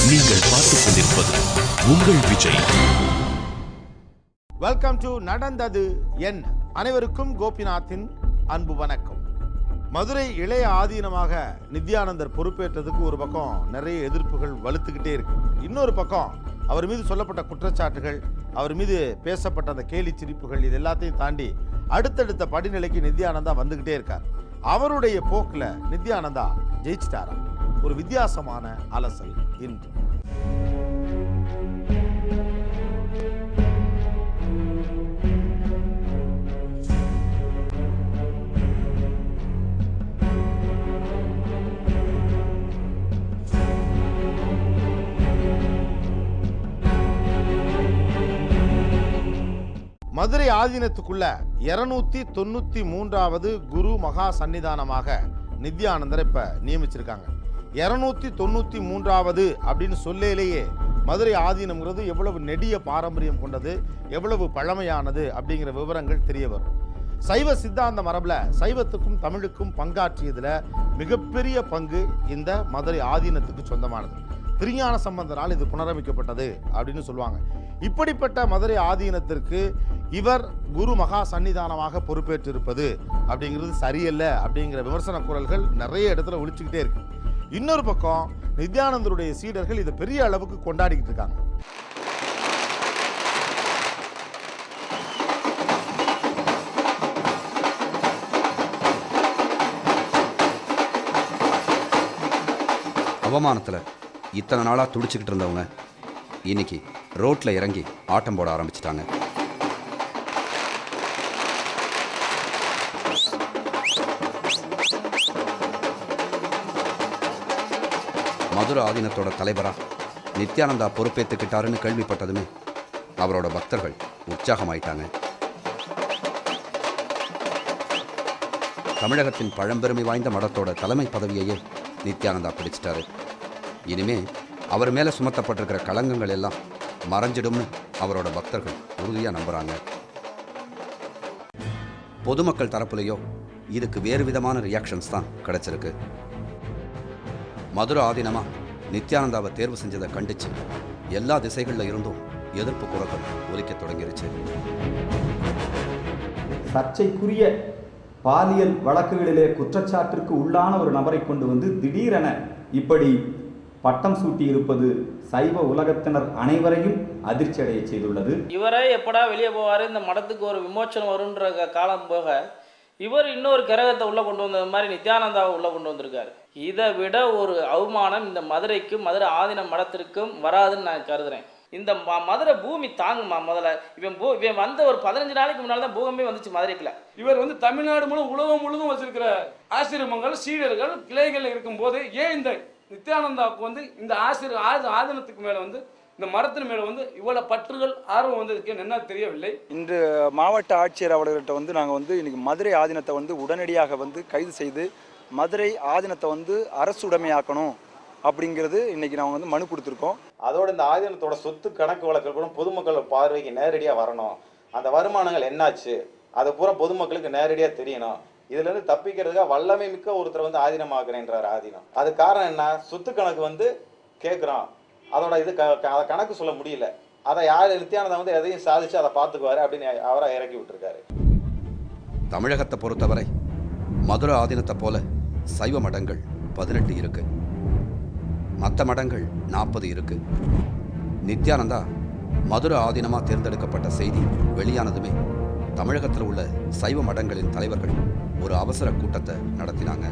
நீங்கள் பார்த்துக் கொண்டிருப்பது உங்கள் விஜய். வெல்கம் டு நடந்தது என். அனைவருக்கும் கோபிநாத்தின் அன்பு வணக்கம். மதுரை இளைய ஆதீனமாக நித்யானந்தர் பொறுப்பேற்றதுக்கு ஒரு பக்கம் நிறைய எதிர்ப்புகள் வலுத்துக்கிட்டே இருக்கு. இன்னொரு பக்கம் அவர் மீது சொல்லப்பட்ட குற்றச்சாட்டுகள், அவர் மீது பேசப்பட்ட அந்த கேலி சிரிப்புகள், இது எல்லாத்தையும் தாண்டி அடுத்தடுத்த படிநிலைக்கு நித்யானந்தா வந்துகிட்டே இருக்கார். அவருடைய போக்கில் நித்யானந்தா ஜெயிச்சிட்டாரா? ஒரு வித்தியாசமான அலசல் இன்று. மதுரை ஆதீனத்துக்குள்ள 293வது குரு மகா சன்னிதானமாக நித்யானந்தரை இப்ப நியமிச்சிருக்காங்க. 293வது அப்படின்னு சொல்லேயே மதுரை ஆதீனம்ங்கிறது எவ்வளவு நெடிய பாரம்பரியம் கொண்டது, எவ்வளவு பழமையானது அப்படிங்கிற விவரங்கள் தெரிய வரும். சைவ சித்தாந்த மரபுல சைவத்துக்கும் தமிழுக்கும் பங்காற்றியதுல மிகப்பெரிய பங்கு இந்த மதுரை ஆதீனத்துக்கு சொந்தமானது. திருஞான சம்பந்தரால் இது புனரமைக்கப்பட்டது அப்படின்னு சொல்லுவாங்க. இப்படிப்பட்ட மதுரை ஆதீனத்திற்கு இவர் குரு மகா சன்னிதானமாக பொறுப்பேற்றிருப்பது அப்படிங்கிறது சரியல்ல அப்படிங்கிற விமர்சன குரல்கள் நிறைய இடத்துல ஒழிச்சுக்கிட்டே இருக்கு. இன்னொரு பக்கம் நித்யானந்தருடைய சீடர்கள் இதை பெரிய அளவுக்கு கொண்டாடிக்கிட்டு இருக்காங்க. அவமானத்தில் இத்தனை நாளாக துடிச்சுக்கிட்டு இருந்தவங்க இன்னைக்கு ரோட்டில் இறங்கி ஆட்டம் போட ஆரம்பிச்சிட்டாங்க. மதுரை ஆதீனத்தோட தலைவராக நித்யானந்தா பொறுப்பேற்றுக்கிட்டாருன்னு கேள்விப்பட்டதுமே அவரோட பக்தர்கள் உற்சாகமாயிட்டாங்க. தமிழகத்தின் பழம்பெருமை வாய்ந்த மடத்தோட தலைமை பதவியையே நித்யானந்தா பிடிச்சிட்டாரு. இனிமே அவர் மேலே சுமத்தப்பட்டிருக்கிற களங்கங்கள் எல்லாம் மறைஞ்சிடும்னு அவரோட பக்தர்கள் உறுதியாக நம்புகிறாங்க. பொதுமக்கள் தரப்புலையோ இதுக்கு வேறு விதமான ரியாக்ஷன்ஸ் தான் கிடைச்சிருக்கு. மதுரை ஆதீனமாக நித்யானந்தாவை தேர்வு செஞ்சதை கண்டிச்சு எல்லா திசைகளில் இருந்தும் எதிர்ப்பு குரல்கள் ஒலிக்க தொடங்கிருச்சு. சர்ச்சைக்குரிய பாலியல் வழக்குகளிலே குற்றச்சாட்டிற்கு உள்ளான ஒரு நபரை கொண்டு வந்து திடீரென இப்படி பட்டம் சூட்டி இருப்பது சைவ உலகத்தினர் அனைவரையும் அதிர்ச்சி அடைய செய்துள்ளது. இவரே எப்படா வெளியே போவார், இந்த மடத்துக்கு ஒரு விமோச்சனம் வரும்ன்ற காலம் போக இவர் இன்னொரு கிரகத்தை உள்ள கொண்டு வந்தது மாதிரி நித்யானந்தாவை உள்ள கொண்டு வந்திருக்காரு. இதை விட ஒரு அவமானம் இந்த மதுரைக்கும் மதுரை ஆதீன மடத்திற்கும் வராதுன்னு நான் கருதுறேன். இந்த மதுரை பூமி தாங்குமா? முதல்ல இவன் வந்த ஒரு 15 நாளைக்கு முன்னால் தான் பூகம்பே வந்துச்சு மதுரைக்குள்ள. இவர் வந்து தமிழ்நாடு உலகம் முழுதும் வச்சிருக்கிற ஆசிரமங்கள் சீடர்கள் கிளைகள் இருக்கும்போது ஏன் இந்த நித்யானந்தாவுக்கு வந்து இந்த ஆதீனத்துக்கு மேலே வந்து இந்த மரத்தின் மேலே வந்து இவ்வளவு பற்றுகள் ஆர்வம் வந்ததுக்கு என்ன தெரியவில்லை. இன்று மாவட்ட ஆட்சியர் அவர்கள்ட்ட வந்து நாங்கள் வந்து இன்னைக்கு மதுரை ஆதீனத்தை வந்து உடனடியாக வந்து கைது செய்து மதுரை ஆதீனத்தை வந்து அரசு உடைமையாக்கணும் அப்படிங்கிறது இன்னைக்கு நாங்கள் வந்து மனு கொடுத்துருக்கோம். அதோட இந்த ஆதீனத்தோட சொத்து கணக்கு வழக்குகளும் பொதுமக்கள் பார்வைக்கு நேரடியாக வரணும். அந்த வருமானங்கள் என்னாச்சு அது பூரா பொதுமக்களுக்கு நேரடியாக தெரியணும். இதுல இருந்து தப்பிக்கிறதுக்காக வல்லமை மிக்க ஒருத்தர் வந்து ஆதீனமாக்குறேன்றார் ஆதீனம். அது காரணம் என்ன? சொத்து கணக்கு வந்து கேட்குறோம், அதோட இது கணக்கு சொல்ல முடியல. அதை யார் நித்யானந்தா வந்து எதையும் சாதிச்சு அதை பார்த்துக்குவாரு அப்படின்னு அவரை இறக்கி விட்டுருக்காரு. தமிழகத்தை பொறுத்தவரை மதுரை ஆதீனத்தை போல சைவ மடங்கள் 18 இருக்கு, மற்ற மடங்கள் 40 இருக்கு. நித்யானந்தா மதுரை ஆதீனமாக தேர்ந்தெடுக்கப்பட்ட செய்தி வெளியானதுமே தமிழகத்தில் உள்ள சைவ மடங்களின் தலைவர்கள் ஒரு அவசர கூட்டத்தை நடத்தினாங்க.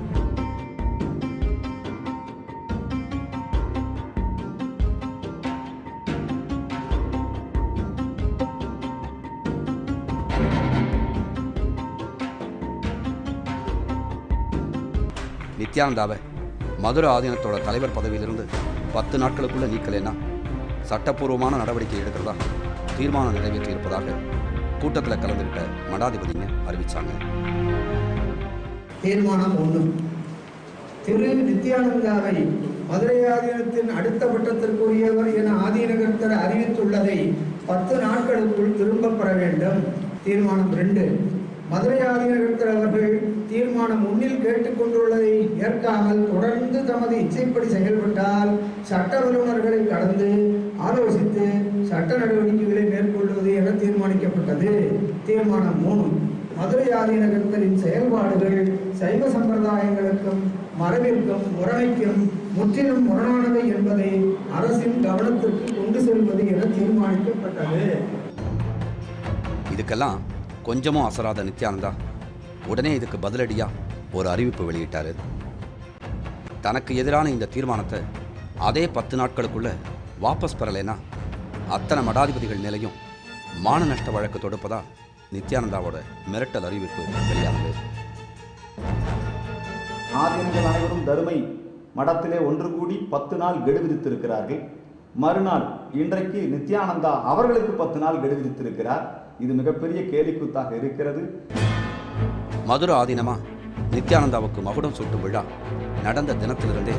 நித்யானந்தாவை மதுரை ஆதீனத்தோட தலைவர் பதவியிலிருந்து 10 நாட்களுக்குள்ள நீக்கலைன்னா சட்டப்பூர்வமான நடவடிக்கை எடுக்கிறதா தீர்மானம் நிறைவேற்றி இருப்பதாக கூட்டத்தில் கலந்துகிட்ட மடாதிபதிங்க அறிவிச்சாங்க. தீர்மானம் 1. திரு நித்யானந்தாவை மதுரை ஆதீனத்தின் அடுத்த பட்டத்திற்குரியவர் என ஆதீனகர்த்தர் அறிவித்துள்ளதை 10 நாட்களுக்குள் திரும்ப பெற வேண்டும். தீர்மானம் 2. மதுரை ஆதீனகர்த்தர் அவர்கள் தீர்மானம் முன்னில் கேட்டுக்கொண்டுள்ளதை ஏற்காமல் தொடர்ந்து தமது இச்சைப்படி செயல்பட்டால் சட்ட வல்லுநர்களை கடந்து ஆலோசித்து சட்ட நடவடிக்கைகளை மேற்கொள்வது என தீர்மானிக்கப்பட்டது. தீர்மானம் 3. மதுரை ஆதீனகர்த்தரின் செயல்பாடுகள் சைவ சம்பிரதாயங்களுக்கும் மரபிற்கும் முறைமைக்கும் முற்றிலும் முரணானவை என்பதை அரசின் கவனத்திற்கு கொண்டு செல்வது என தீர்மானிக்கப்பட்டது. இதுக்கெல்லாம் கொஞ்சமும் அசராத நித்யானந்தா உடனே இதுக்கு பதிலடியா ஒரு அறிவிப்பு வெளியிட்டாரு. தனக்கு எதிரான இந்த தீர்மானத்தை அதே 10 நாட்களுக்குள்ள வாபஸ் பெறலைன்னா அத்தனை மடாதிபதிகள் மேலையும் மான நஷ்ட வழக்கு தொடுப்பதா நித்யானந்தாவோட மிரட்டல் அறிவிப்பு வெளியானது. ஆதீனங்கள் அனைவரும் தருமை மடத்திலே ஒன்று கூடி 10 நாள் கெடு விதித்திருக்கிறார்கள். மறுநாள் இன்றைக்கு நித்யானந்தா அவர்களுக்கு 10 நாள் கெடு விதித்திருக்கிறார். இது மிகப்பெரிய கேலிக்கூத்தாக இருக்கிறது. மதுரை ஆதீனமா நித்யானந்தாவுக்கு மகுடம் சூட்டும் விழா நடந்த தினத்திலிருந்தே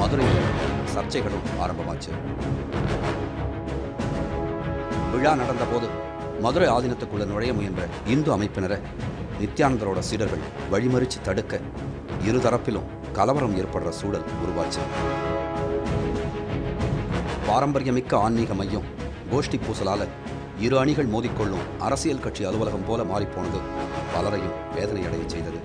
மதுரையில் சர்ச்சைகளும் ஆரம்பமாச்சு. விழா நடந்த போது மதுரை ஆதீனத்துக்குள்ள நுழைய முயன்ற இந்து அமைப்பினரை நித்யானந்தரோட சீடர்கள் வழிமறிச்சு தடுக்க இருதரப்பிலும் கலவரம் ஏற்படுற சூழல் உருவாச்சு. பாரம்பரியமிக்க ஆன்மீக மையம் கோஷ்டி பூசலால இரு அணிகள் மோதிக்கொள்ளும் அரசியல் கட்சி அலுவலகம் போல மாறிப்போனது பலரையும் வேதனை அடைய செய்தது.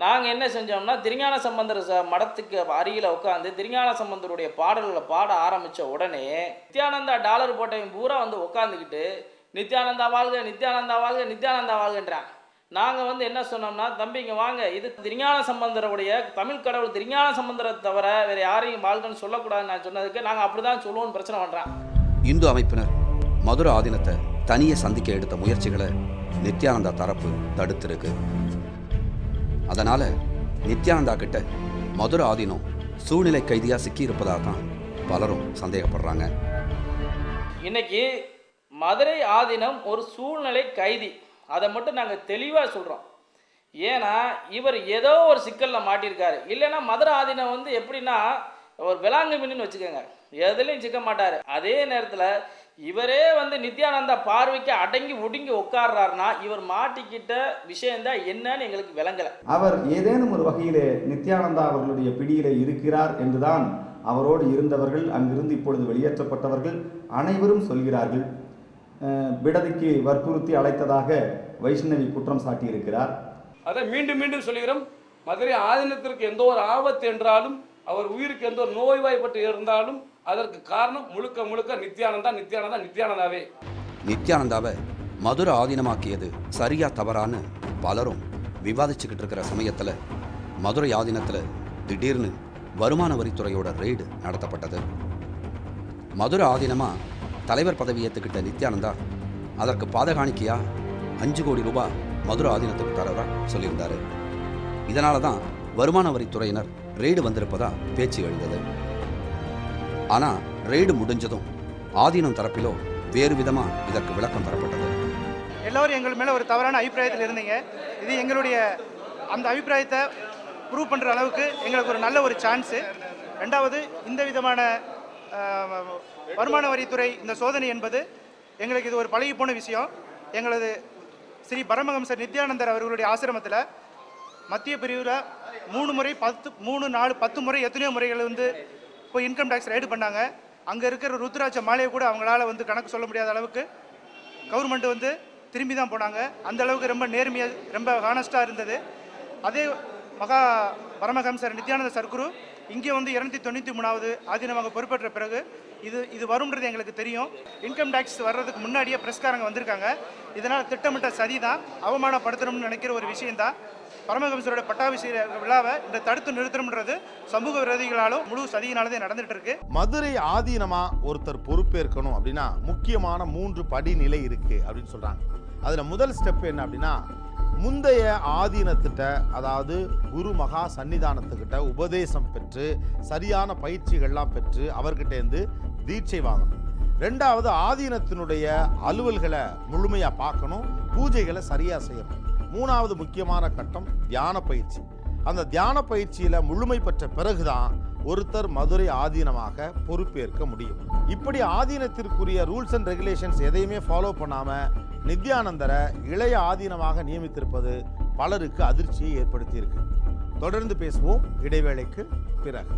நாங்கள் என்ன செஞ்சோம்னா திருஞான சம்பந்தர் மடத்துக்கு அருகில் உட்காந்து திருஞான சம்பந்தருடைய பாடல்களை பாட ஆரம்பித்த உடனே நித்யானந்தா டாலர் போட்டவன் பூரா வந்து உட்காந்துக்கிட்டு நித்யானந்தா வாழ்க நித்யானந்தா வாழ்க நித்யானந்தா வாழ்கன்றான். நாங்கள் என்ன சொன்னோம்னா, தம்பிங்க வாங்க, இது திருஞான சம்பந்தருடைய தமிழ் கடவுள் திருஞான சம்பந்தரை தவிர வேறு யாரையும் வாழ்கன்னு சொல்லக்கூடாதுன்னு நான் சொன்னதுக்கு நாங்கள் அப்படி தான் சொல்லுவோம்னு பிரச்சனை பண்ணுறான். இந்து அமைப்பினர் மதுரை ஆதீனத்தை தனியே சந்திக்க எடுத்த முயற்சிகளை நித்யானந்தா தரப்பு தடுத்திருக்கு. அதனால நித்யானந்தா கிட்ட மதுரை ஆதீனம் சூழ்நிலை கைதியா சிக்கி இருப்பதாக தான் பலரும் சந்தேகப்படுறாங்க. இன்னைக்கு மதுரை ஆதீனம் ஒரு சூழ்நிலை கைதி, அதை மட்டும் நாங்கள் தெளிவாக சொல்கிறோம். ஏன்னா இவர் ஏதோ ஒரு சிக்கலில் மாட்டியிருக்காரு. இல்லைன்னா மதுரை ஆதீனம் எப்படின்னா ஒரு விலாங்கு மீன் வச்சுக்கோங்க, எதுலையும் சிக்க மாட்டார். அதே நேரத்தில் இவரே நித்யானந்தா பார்வைக்கு அடங்கி ஒடுங்கி உட்கார்றாருன்னா இவர் மாட்டிக்கிட்ட விஷயம்தான் என்னன்னு எங்களுக்கு விளங்கலை. அவர் ஏதேனும் ஒரு வகையிலே நித்யானந்தா அவர்களுடைய பிடியிலே இருக்கிறார் என்றுதான் அவரோடு இருந்தவர்கள், அங்கிருந்து இப்பொழுது வெளியேற்றப்பட்டவர்கள் அனைவரும் சொல்கிறார்கள். விடதிக்கு வற்புறுத்தி அழைத்ததாக வைஷ்ணவி குற்றம் சாட்டியிருக்கிறார். அதை மீண்டும் மீண்டும் சொல்கிறோம், மதுரை ஆதீனத்திற்கு எந்த ஒரு ஆபத்து என்றாலும், அவர் உயிருக்கு எந்த ஒரு நோய்வாய்ப்பட்டு இருந்தாலும் அதற்கு காரணம் முழுக்க முழுக்க நித்யானந்தா நித்யானந்தா நித்யானந்தாவே. நித்யானந்தாவை மதுரை ஆதீனமாக்கியது சரியா தவறான்னு பலரும் விவாதிச்சுக்கிட்டு இருக்கிற சமயத்தில் மதுரை ஆதீனத்தில் திடீர்னு வருமான வரித்துறையோட ரெய்டு நடத்தப்பட்டது. மதுரை ஆதீனமா தலைவர் பதவி ஏற்றுக்கிட்ட நித்யானந்தா அதற்கு பாதகாணிக்கையா 5 கோடி ரூபாய் மதுரை ஆதீனத்துக்கு தரதா சொல்லியிருந்தாரு. இதனால தான் வருமான வரித்துறையினர் ரெய்டு வந்திருப்பதா பேச்சு எழுந்தது. ஆனால் ரெய்டு முடிஞ்சதும் ஆதீனம் தரப்பிலோ வேறு விதமாக இதற்கு விளக்கம் தரப்பட்டது. எல்லோரும் எங்கள் மேலே ஒரு தவறான அபிப்பிராயத்தில் இருந்தீங்க. இது எங்களுடைய அந்த அபிப்பிராயத்தை ப்ரூவ் பண்ணுற அளவுக்கு எங்களுக்கு ஒரு நல்ல ஒரு சான்ஸு. ரெண்டாவது, இந்த விதமான வருமான வரித்துறை இந்த சோதனை என்பது எங்களுக்கு இது ஒரு பழகி போன விஷயம். எங்களது ஸ்ரீ பரமஹம்சர் நித்யானந்தர் அவர்களுடைய ஆசிரமத்தில் மத்திய பிரிவில் 3 முறை 3, 4, 10 முறை எத்தனையோ முறைகள் இப்போ இன்கம் டேக்ஸ் ரைடு பண்ணாங்க. அங்கே இருக்கிற ருத்ராட்ச மாலையை கூட அவங்களால கணக்கு சொல்ல முடியாத அளவுக்கு கவர்மெண்ட் திரும்பி தான் போனாங்க. அந்த அளவுக்கு ரொம்ப நேர்மையாக ரொம்ப ஹானஸ்டாக இருந்தது. அதே மகா பரமஹம்சர் நித்யானந்த சர்க்குரு இங்கே 293வது ஆதீனமாக பொறுப்பேற்ற பிறகு இது வரும்ன்றது எங்களுக்கு தெரியும். இன்கம் டேக்ஸ் வர்றதுக்கு முன்னாடியே பிரஸ்காரங்க வந்திருக்காங்க. இதனால் திட்டமிட்ட சதி தான், அவமானப்படுத்தணும்னு நினைக்கிற ஒரு விஷயந்தான். பரமஹம்சரோட பட்டாபிஷேக விழாவை இந்த தடுத்து நிறுத்தணும்ன்றது சமூக விரோதிகளாலும் முழு சதியினாலதே நடந்துட்டு இருக்கு. மதுரை ஆதீனமா ஒருத்தர் பொறுப்பேற்கணும் அப்படின்னா முக்கியமான 3 படிநிலை இருக்கு அப்படின்னு சொல்றாங்க. அதுல முதல் ஸ்டெப் என்ன அப்படின்னா, முந்தைய ஆதீனத்திட்ட, அதாவது குரு மகா சன்னிதானத்துக்கிட்ட உபதேசம் பெற்று சரியான பயிற்சிகள்லாம் பெற்று அவர்கிட்ட இருந்து தீட்சை வாங்கணும். ரெண்டாவது ஆதீனத்தினுடைய அலுவல்களை முழுமையாக பார்க்கணும், பூஜைகளை சரியாக செய்யணும். மூணாவது முக்கியமான கட்டம் தியான பயிற்சி. அந்த தியான பயிற்சியில் முழுமை பெற்ற பிறகுதான் ஒருத்தர் மதுரை ஆதீனமாக பொறுப்பேற்க முடியும். இப்படி ஆதீனத்திற்குரிய ரூல்ஸ் அண்ட் ரெகுலேஷன்ஸ் எதையுமே ஃபாலோ பண்ணாமல் நித்யானந்தரை இளைய ஆதீனமாக நியமித்திருப்பது பலருக்கு அதிர்ச்சியை ஏற்படுத்தியிருக்கு. தொடர்ந்து பேசுவோம் இடைவேளைக்கு பிறகு.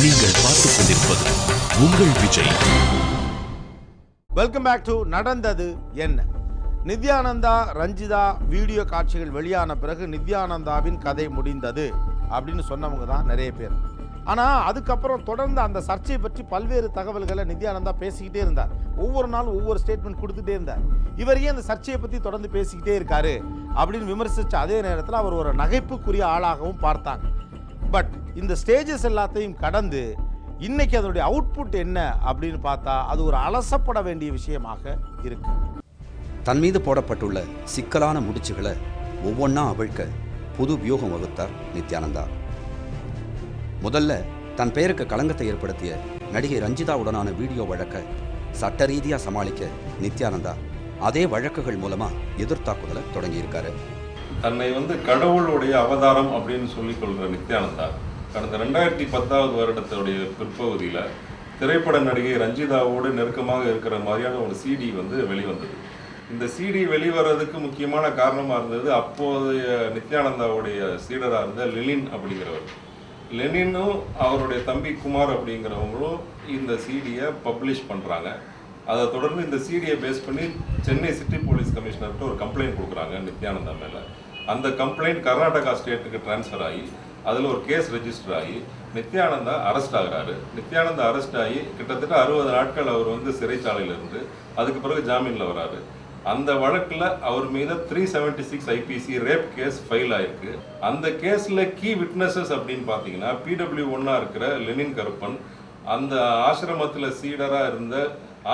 நீங்கள் பார்த்துக் கொண்டிருப்பது உங்கள் விஜய். வெல்கம் பேக் டு நடந்தது என்ன. நித்யானந்தா ரஞ்சிதா வீடியோ காட்சிகள் வெளியான பிறகு நித்யானந்தாவின் கதை முடிந்தது அப்படின்னு சொன்னவங்க தான் நிறைய பேர். ஆனால் அதுக்கப்புறம் தொடர்ந்து அந்த சர்ச்சையை பற்றி பல்வேறு தகவல்களை நித்யானந்தா பேசிக்கிட்டே இருந்தார். ஒவ்வொரு நாளும் ஒவ்வொரு ஸ்டேட்மெண்ட் கொடுத்துட்டே இருந்தார். இவர் ஏன் அந்த சர்ச்சையை பற்றி தொடர்ந்து பேசிக்கிட்டே இருக்காரு அப்படின்னு விமர்சித்த அதே நேரத்தில் அவர் ஒரு நகைப்புக்குரிய ஆளாகவும் பார்த்தாங்க. பட் இந்த ஸ்டேஜஸ் எல்லாத்தையும் கடந்து இன்னைக்கு அதனுடைய அவுட்புட் என்ன அப்படின்னு பார்த்தா அது ஒரு அலசப்பட வேண்டிய விஷயமாக இருக்கு. தன் மீது போடப்பட்டுள்ள சிக்கலான முடிச்சுகளை ஒவ்வொன்றா அவிழ்க்க புது வியூகம் வகுத்தார் நித்யானந்தா. முதல்ல தன் பெயருக்கு களங்கத்தை ஏற்படுத்திய நடிகை ரஞ்சிதாவுடனான வீடியோ வழக்கை சட்ட ரீதியாக சமாளிக்க நித்யானந்தா அதே வழக்குகள் மூலமா எதிர்த்தாக்குதலை தொடங்கியிருக்காரு. தன்னை கடவுளுடைய அவதாரம் அப்படின்னு சொல்லிக் கொள்கிற நித்யானந்தா கடந்த 2010 வருடத்துடைய பிற்பகுதியில் திரைப்பட நடிகை ரஞ்சிதாவோடு நெருக்கமாக இருக்கிற மாதிரியான ஒரு சிடி வெளிவந்தது. இந்த சிடி வெளிவரதுக்கு முக்கியமான காரணமாக இருந்தது அப்போதைய நித்யானந்தாவுடைய சீடராக இருந்த லெனின் அப்படிங்கிறவர். லெனினும் அவருடைய தம்பி குமார் அப்படிங்கிறவங்களும் இந்த சிடியை பப்ளிஷ் பண்ணுறாங்க. அதை தொடர்ந்து இந்த சிடியை பேஸ் பண்ணி சென்னை சிட்டி போலீஸ் கமிஷனர்கிட்ட ஒரு கம்ப்ளைண்ட் கொடுக்குறாங்க நித்யானந்தா மேலே. அந்த கம்ப்ளைண்ட் கர்நாடகா ஸ்டேட்டுக்கு டிரான்ஸ்ஃபர் ஆகி அதில் ஒரு கேஸ் ரெஜிஸ்டர் ஆகி நித்யானந்தா அரெஸ்ட் ஆகிறாரு. நித்யானந்தா அரெஸ்ட் ஆகி கிட்டத்தட்ட 60 நாட்கள் அவர் சிறைச்சாலையில் இருந்து அதுக்கு பிறகு ஜாமீனில் வராரு. அந்த வழக்கில் அவர் மீது 376 IPC ரேப் கேஸ் ஃபைல் ஆயிருக்கு. அந்த கேஸில் கீ விட்னஸஸ் அப்படின்னு பார்த்தீங்கன்னா PW1 இருக்கிற லெனின் கருப்பன், அந்த ஆசிரமத்தில் சீடராக இருந்த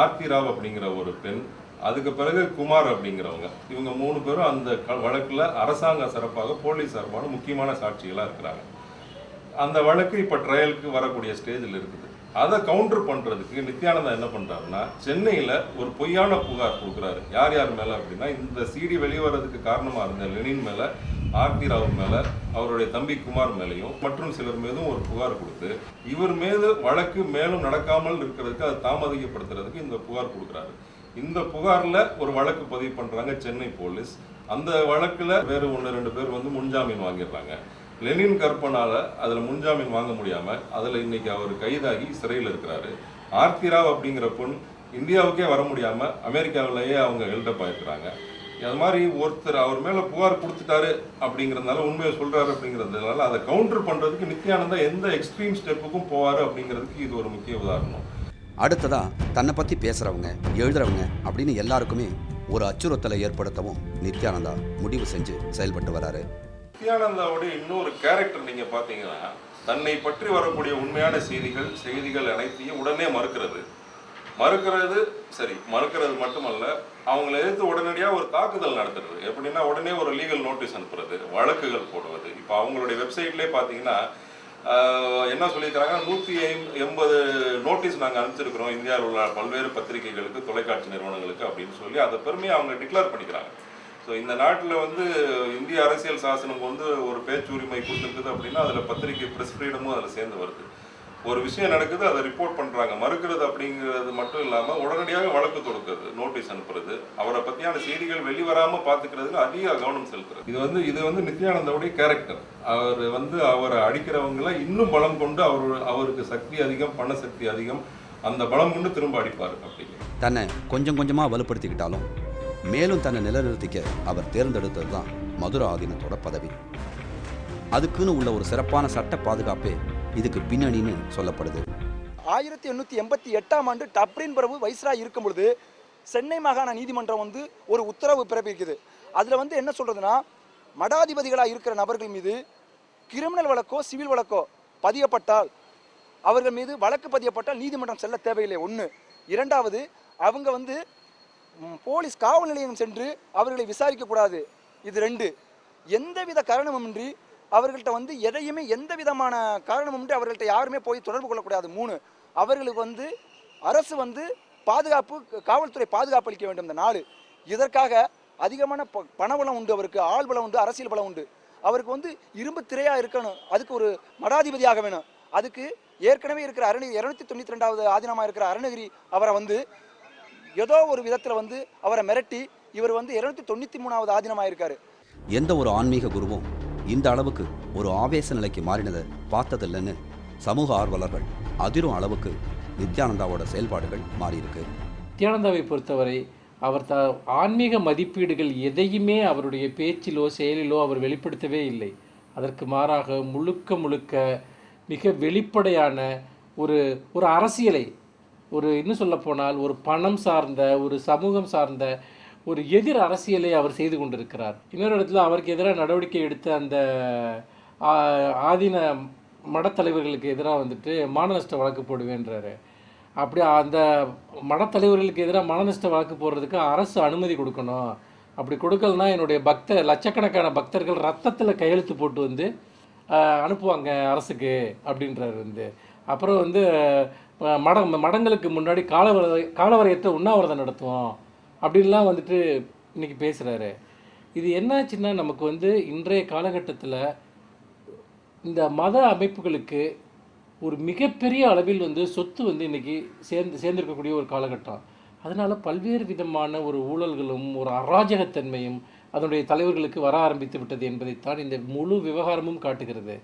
ஆர்த்தி ராவ் அப்படிங்கிற ஒரு பெண், அதுக்கு பிறகு குமார் அப்படிங்கிறவங்க. இவங்க 3 பேரும் அந்த வழக்கில் அரசாங்க சார்பாக போலீஸ் சார்பான முக்கியமான சாட்சிகளாக இருக்கிறாங்க. அந்த வழக்கு இப்போ ட்ரையலுக்கு வரக்கூடிய ஸ்டேஜில் இருக்குது. அதை கவுண்டர் பண்ணுறதுக்கு நித்யானந்தா என்ன பண்ணுறாருன்னா சென்னையில் ஒரு பொய்யான புகார் கொடுக்குறாரு. யார் யார் மேலே அப்படின்னா இந்த சிடி வெளிவரதுக்கு காரணமாக இருந்த லெனின் மேலே, ஆர்த்தி ராவ் மேலே, அவருடைய தம்பி குமார் மேலேயும் மற்றும் சிலர் மீதும் ஒரு புகார் கொடுத்து இவர் மீது வழக்கு மேலும் நடக்காமல் இருக்கிறதுக்கு அதை தாமதிக்கப்படுத்துறதுக்கு இந்த புகார் கொடுக்குறாரு. இந்த புகாரில் ஒரு வழக்கு பதிவு பண்ணுறாங்க சென்னை போலீஸ். அந்த வழக்கில் வேறு 1-2 பேர் முன்ஜாமீன் வாங்கிடுறாங்க. லெனின் கற்பனால் அதில் முன்ஜாமீன் வாங்க முடியாமல் அதில் இன்னைக்கு அவர் கைதாகி சிறையில் இருக்கிறாரு. ஆர்த்தி ராவ் அப்படிங்கிற பொண் இந்தியாவுக்கே வர முடியாமல் அமெரிக்காவிலேயே அவங்க ஹெல்டப் ஆகிருக்கிறாங்க. அது மாதிரி ஒருத்தர் அவர் மேலே புகார் கொடுத்துட்டாரு அப்படிங்கிறதுனால உண்மையை சொல்கிறாரு அப்படிங்கிறதுனால அதை கவுண்டர் பண்ணுறதுக்கு நித்யானந்தா எந்த எக்ஸ்ட்ரீம் ஸ்டெப்புக்கும் போவார் அப்படிங்கிறதுக்கு இது ஒரு முக்கிய உதாரணம். அடுத்ததா தன்னை பற்றி பேசுகிறவங்க, எழுதுறவங்க அப்படின்னு எல்லாருக்குமே ஒரு அச்சுறுத்தலை ஏற்படுத்தவும் நித்யானந்தா முடிவு செஞ்சு செயல்பட்டு வராரு. நித்யானந்தாவுடைய இன்னொரு கேரக்டர் நீங்கள் பார்த்தீங்கன்னா தன்னை பற்றி வரக்கூடிய உண்மையான செய்திகள் அனைத்தையும் உடனே மறுக்கிறது சரி, மறுக்கிறது மட்டுமல்ல, அவங்கள எதிர்த்து உடனடியாக ஒரு தாக்குதல் நடத்துறது. எப்படின்னா உடனே ஒரு லீகல் நோட்டீஸ் அனுப்புறது, வழக்குகள் போடுவது. இப்போ அவங்களுடைய வெப்சைட்லேயே பார்த்தீங்கன்னா என்ன சொல்லியிருக்கிறாங்க, 180 நோட்டீஸ் நாங்கள் அனுப்பிச்சிருக்கிறோம் இந்தியாவில் உள்ள பல்வேறு பத்திரிகைகளுக்கு, தொலைக்காட்சி நிறுவனங்களுக்கு அப்படின்னு சொல்லி அதை பெருமையை அவங்க டிக்ளேர் பண்ணிக்கிறாங்க. ஸோ இந்த நாட்டில் இந்திய அரசியல் சாசனம் ஒரு பேச்சு உரிமை கொடுத்துருக்குது அப்படின்னா அதில் பத்திரிகை ப்ரெஸ் ஃப்ரீடமும் அதில் சேர்ந்து வருது. ஒரு விஷயம் நடக்குது, அதை ரிப்போர்ட் பண்ணுறாங்க. மறுக்கிறது அப்படிங்கிறது மட்டும் இல்லாமல் உடனடியாக வழக்கு தொடுக்கிறது, நோட்டீஸ் அனுப்புறது, அவரை பற்றியான செய்திகள் வெளிவராமல் பார்த்துக்கிறதுக்கு அதிக கவனம் செலுத்துறது. இது நித்யானந்தாவுடைய கேரக்டர். அவர் அவரை அடிக்கிறவங்களை இன்னும் பலம் கொண்டு அவருக்கு சக்தி அதிகம், பண சக்தி அதிகம், அந்த பலம் கொண்டு திரும்ப அடிப்பார். அப்படிங்க தன்னை கொஞ்சம் கொஞ்சமாக வலுப்படுத்திக்கிட்டாலும் மேலும் தன்னை நிலைநிறுத்திக்க அவர் தேர்ந்தெடுத்தது தான் மதுரை ஆதீனத்தோட பதவி. அதுக்குன்னு உள்ள ஒரு சிறப்பான சட்ட பாதுகாப்பே இதுக்கு பின்னணின்னு சொல்லப்படுது. 1888 டப்ரின் பிரபு வைஸ்ராய் இருக்கும் பொழுது சென்னை மாகாண நீதிமன்றம் ஒரு உத்தரவு பிறப்பிக்குது. அதில் என்ன சொல்றதுன்னா, மடாதிபதிகளாக இருக்கிற நபர்கள் மீது கிரிமினல் வழக்கோ சிவில் வழக்கோ பதியப்பட்டால், அவர்கள் மீது வழக்கு பதியப்பட்டால் நீதிமன்றம் செல்ல தேவையில்லை. 1. 2வது, அவங்க போலீஸ் காவல் நிலையம் சென்று அவர்களை விசாரிக்க கூடாது. இது 2. எந்தவித காரணமுமின்றி அவர்கள்ட்ட வந்து எதையுமே எந்த விதமான காரணமும் அவர்கள்ட்ட யாருமே போய் தொடர்பு கொள்ளக்கூடாது. 3, அவர்களுக்கு வந்து அரசு வந்து பாதுகாப்பு, காவல்துறை பாதுகாப்பு அளிக்க வேண்டும். இந்த 4, இதற்காக அதிகமான பணபலம் உண்டு, அவருக்கு ஆள் பலம் உண்டு, அரசியல் பலம் உண்டு. அவருக்கு வந்து இரும்பு திரையா இருக்கணும், அதுக்கு ஒரு மடாதிபதியாக வேணும். அதுக்கு ஏற்கனவே இருக்கிற 292வது ஆதீனமாக இருக்கிற அருணகிரி அவரை வந்து ஏதோ ஒரு விதத்தில் வந்து அவரை மிரட்டி இவர் வந்து 293வது ஆதீனமாக இருக்காரு. எந்த ஒரு ஆன்மீக குருவும் இந்த அளவுக்கு ஒரு ஆவேச நிலைக்கு மாறினதை பார்த்ததில்லைன்னு சமூக ஆர்வலர்கள் அதிரும் அளவுக்கு நித்யானந்தாவோட செயல்பாடுகள் மாறியிருக்கு. நித்யானந்தாவை பொறுத்தவரை அவர் ஆன்மீக மதிப்பீடுகள் எதையுமே அவருடைய பேச்சிலோ செயலிலோ அவர் வெளிப்படுத்தவே இல்லை. அதற்கு மாறாக முழுக்க மிக வெளிப்படையான ஒரு அரசியலை, இன்னும் சொல்லப்போனால் ஒரு பணம் சார்ந்த, ஒரு சமூகம் சார்ந்த ஒரு எதிர் அரசியலை அவர் செய்து கொண்டிருக்கிறார். இன்னொரு இடத்துல அவருக்கு எதிராக நடவடிக்கை எடுத்த அந்த ஆதீன மடத்தலைவர்களுக்கு எதிராக வந்துட்டு மானநஷ்ட வழக்கு போடுவேன்றாரு. அப்படி அந்த மடத்தலைவர்களுக்கு எதிராக மானநஷ்ட வழக்கு போடுறதுக்கு அரசு அனுமதி கொடுக்கணும். அப்படி கொடுக்கலனா என்னுடைய லட்சக்கணக்கான பக்தர்கள் ரத்தத்தில் கையெழுத்து போட்டு வந்து அனுப்புவாங்க அரசுக்கு அப்படின்றாரு வந்து. அப்புறம் வந்து மடங்களுக்கு முன்னாடி காலவரையற்ற உண்ணாவிரதம் நடத்துவோம் அப்படின்லாம் வந்துட்டு இன்றைக்கி பேசுகிறாரு. இது என்னாச்சுன்னா நமக்கு வந்து இன்றைய காலகட்டத்தில் இந்த மத அமைப்புகளுக்கு ஒரு மிகப்பெரிய அளவில் வந்து சொத்து வந்து இன்றைக்கி சேர்ந்திருக்கக்கூடிய ஒரு காலகட்டம். அதனால் பல்வேறு விதமான ஒரு ஊழல்களும் ஒரு அராஜகத்தன்மையும் அதனுடைய தலைவர்களுக்கு வர ஆரம்பித்து விட்டது என்பதைத்தான் இந்த முழு விவகாரமும் காட்டுகிறது.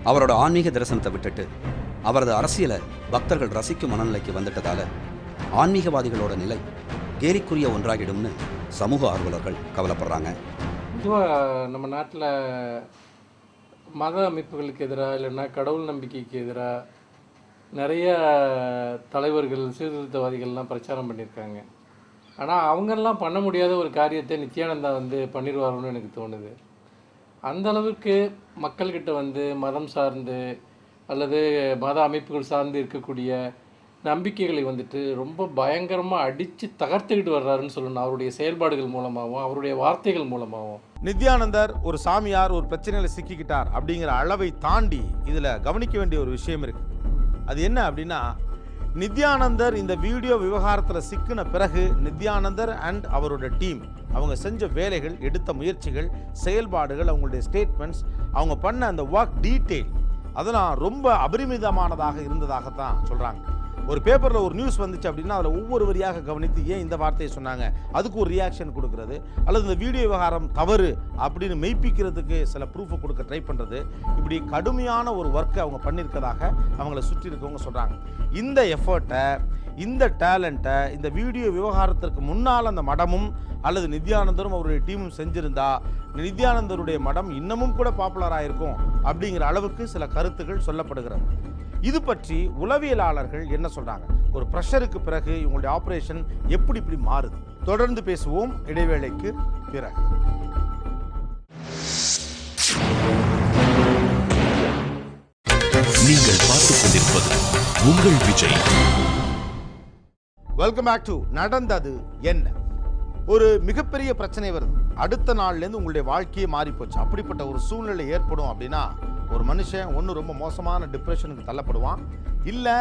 அவரோட ஆன்மீக தரிசனத்தை விட்டுட்டு அவரது அரசியலை பக்தர்கள் ரசிக்கும் மனநிலைக்கு வந்துட்டதால ஆன்மீகவாதிகளோட நிலை கேலிக்குரிய ஒன்றாகிடும்னு சமூக ஆர்வலர்கள் கவலைப்படுறாங்க. பொதுவாக நம்ம நாட்டில் மத அமைப்புகளுக்கு எதிராக இல்லைன்னா கடவுள் நம்பிக்கைக்கு எதிராக நிறைய தலைவர்கள், சீர்திருத்தவாதிகள்லாம் பிரச்சாரம் பண்ணியிருக்காங்க. ஆனால் அவங்கெல்லாம் பண்ண முடியாத ஒரு காரியத்தை நித்யானந்தா வந்து பண்ணிடுவாரோன்னு எனக்கு தோணுது. அந்த அளவுக்கு மக்கள்கிட்ட வந்து மதம் சார்ந்து அல்லது மத அமைப்புகள் சார்ந்து இருக்கக்கூடிய நம்பிக்கைகளை வந்துட்டு ரொம்ப பயங்கரமாக அடித்து தகர்த்துக்கிட்டு வர்றாருன்னு சொல்லணும், அவருடைய செயல்பாடுகள் மூலமாகவும் அவருடைய வார்த்தைகள் மூலமாகவும். நித்யானந்தர் ஒரு சாமியார் ஒரு பிரச்சனையில் சிக்கிக்கிட்டார் அப்படிங்கிற அளவை தாண்டி இதில் கவனிக்க வேண்டிய ஒரு விஷயம் இருக்குது. அது என்ன அப்படின்னா, நித்யானந்தர் இந்த வீடியோ விவகாரத்தில் சிக்கின பிறகு நித்யானந்தர் அண்ட் அவரோட டீம் அவங்க செஞ்ச வேலைகள், எடுத்த முயற்சிகள், செயல்பாடுகள், அவங்களுடைய ஸ்டேட்மெண்ட்ஸ், அவங்க பண்ண அந்த ஒர்க் டீட்டெயில் அதெல்லாம் ரொம்ப அபரிமிதமானதாக இருந்ததாகத்தான் சொல்கிறாங்க. ஒரு பேப்பரில் ஒரு நியூஸ் வந்துச்சு அப்படின்னா அதில் ஒவ்வொரு வரியாக கவனித்து ஏன் இந்த வார்த்தையை சொன்னாங்க அதுக்கு ஒரு ரியாக்ஷன் கொடுக்கறது, அல்லது இந்த வீடியோ விவகாரம் தவறு அப்படின்னு மெய்ப்பிக்கிறதுக்கு சில ப்ரூஃபை கொடுக்க ட்ரை பண்ணுறது, இப்படி கடுமையான ஒரு ஒர்க்கை அவங்க பண்ணியிருக்கதாக அவங்கள சுற்றி இருக்கவங்க சொல்கிறாங்க. இந்த எஃபர்ட்டை, இந்த டேலண்ட்டை இந்த வீடியோ விவகாரத்திற்கு முன்னால் அந்த மடமும் அல்லது நித்யானந்தரும் அவருடைய டீமும் செஞ்சிருந்தா நித்யானந்தருடைய மடம் இன்னமும் கூட பாப்புலராக இருக்கும் அப்படிங்கிற அளவுக்கு சில கருத்துக்கள் சொல்லப்படுகிறது. இது பற்றி உளவியலாளர்கள் என்ன சொல்றாங்க? ஒரு பிரஷருக்கு பிறகு இவங்களுடைய ஆபரேஷன் எப்படி இப்படி மாறுது? தொடர்ந்து பேசுவோம் இடைவேளைக்கு பிறகு. நீங்கள் பார்த்துக் கொண்டிருப்பது உங்கள் விஜய். வெல்கம் பேக் டு நடந்தது என்ன. ஒரு மிகப்பெரிய பிரச்சனை வருது, அடுத்த நாள்லேருந்து உங்களுடைய வாழ்க்கையே மாறி போச்சு. அப்படிப்பட்ட ஒரு சூழ்நிலை ஏற்படும் அப்படின்னா ஒரு மனுஷன் ஒன்று ரொம்ப மோசமான டிப்ரெஷனுக்கு தள்ளப்படுவான், இல்லை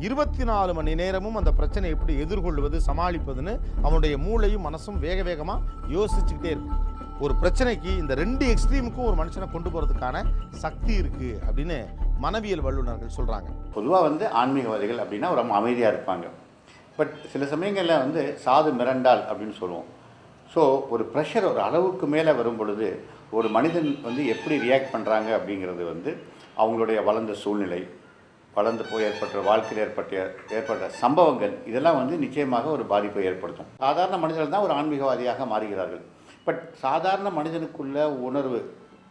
24 மணி நேரமும் அந்த பிரச்சனை எப்படி எதிர்கொள்வது, சமாளிப்பதுன்னு அவனுடைய மூளையும் மனசும் வேக வேகமாக யோசிச்சுக்கிட்டே இருக்கும். ஒரு பிரச்சனைக்கு இந்த 2 எக்ஸ்ட்ரீமுக்கும் ஒரு மனுஷனை கொண்டு போகிறதுக்கான சக்தி இருக்குது அப்படின்னு மனவியல் வல்லுநர்கள் சொல்கிறாங்க. பொதுவாக வந்து ஆன்மீகவாதிகள் அப்படின்னா ரொம்ப அமைதியாக இருப்பாங்க. பட் சில சமயங்களில் வந்து சாது மிரண்டால் அப்படின்னு சொல்லுவோம். ஸோ ஒரு ப்ரெஷர் ஒரு அளவுக்கு மேலே வரும் பொழுது ஒரு மனிதன் வந்து எப்படி ரியாக்ட் பண்ணுறாங்க அப்படிங்கிறது வந்து அவங்களுடைய வளர்ந்த சூழ்நிலை, வளர்ந்து போய் ஏற்பட்ட வாழ்க்கையில் ஏற்பட்ட சம்பவங்கள், இதெல்லாம் வந்து நிச்சயமாக ஒரு பாதிப்பை ஏற்படுத்தும். சாதாரண மனிதர்கள் தான் ஒரு ஆன்மீகவாதியாக மாறுகிறார்கள். பட் சாதாரண மனிதனுக்குள்ள உணர்வு,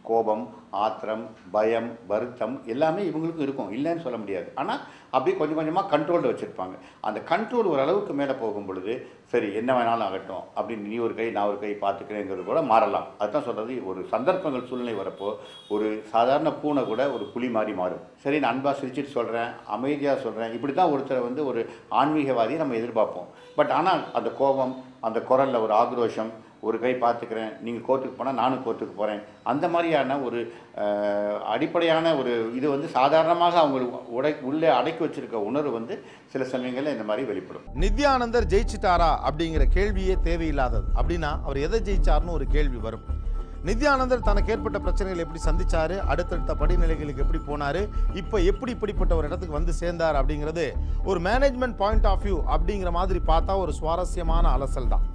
கோபம், ஆத்திரம், பயம், வருத்தம் எல்லாமே இவங்களுக்கும் இருக்கும், இல்லைன்னு சொல்ல முடியாது. ஆனால் அப்படியே கொஞ்சம் கொஞ்சமாக கண்ட்ரோலில் வச்சுருப்பாங்க. அந்த கண்ட்ரோல் ஒரு அளவுக்கு மேலே போகும் பொழுது சரி என்ன வேணாலும் ஆகட்டும் அப்படின்னு நீ ஒரு கை நான் ஒரு கை பார்த்துக்கிறேங்கிறது கூட மாறலாம். அதுதான் சொல்கிறது, ஒரு சந்தர்ப்பங்கள் சூழ்நிலை வரப்போ ஒரு சாதாரண பூனை கூட ஒரு புலி மாதிரி மாறும். சரி நான் அன்பாக சிரிச்சிட்டு சொல்கிறேன், அமைதியாக சொல்கிறேன், இப்படி தான் ஒருத்தரை வந்து ஒரு ஆன்மீகவாதியை நம்ம எதிர்பார்ப்போம். பட் ஆனால் அந்த கோபம், அந்த குரலில் ஒரு ஆக்ரோஷம், ஒரு கை பார்த்துக்கிறேன், நீங்கள் கோர்ட்டுக்கு போனால் நானும் கோர்ட்டுக்கு போகிறேன், அந்த மாதிரியான ஒரு அடிப்படையான ஒரு இது வந்து சாதாரணமாக அவங்க உள்ளே அடக்கி வச்சிருக்க உணர்வு வந்து சில சமயங்களில் இந்த மாதிரி வெளிப்படும். நித்யானந்தர் ஜெயிச்சிட்டாரா அப்படிங்கிற கேள்வியே தேவையில்லாதது. அப்படின்னா அவர் எதை ஜெயிச்சார்னு ஒரு கேள்வி வரும். நித்யானந்தர் தனக்கு ஏற்பட்ட பிரச்சனைகளை எப்படி சந்திச்சாரு, அடுத்தடுத்த படிநிலைகளுக்கு எப்படி போனாரு, இப்போ எப்படி இப்படிப்பட்ட ஒரு இடத்துக்கு வந்து சேர்ந்தார் அப்படிங்கிறது ஒரு மேனேஜ்மெண்ட் பாயிண்ட் ஆஃப் வியூ அப்படிங்கிற மாதிரி பார்த்தா ஒரு சுவாரஸ்யமான அலசல் தான்.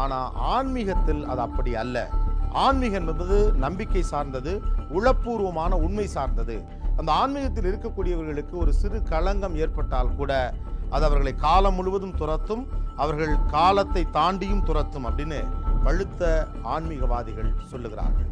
ஆனால் ஆன்மீகத்தில் அது அப்படி அல்ல. ஆன்மீகம் என்பது நம்பிக்கை சார்ந்தது, உளப்பூர்வமான உண்மை சார்ந்தது. அந்த ஆன்மீகத்தில் இருக்கக்கூடியவர்களுக்கு ஒரு சிறு களங்கம் ஏற்பட்டால் கூட அது அவர்களை காலம் முழுவதும் துரத்தும், அவர்கள் காலத்தை தாண்டியும் துரத்தும் அப்படின்னு பழுத்த ஆன்மீகவாதிகள் சொல்லுகிறார்கள்.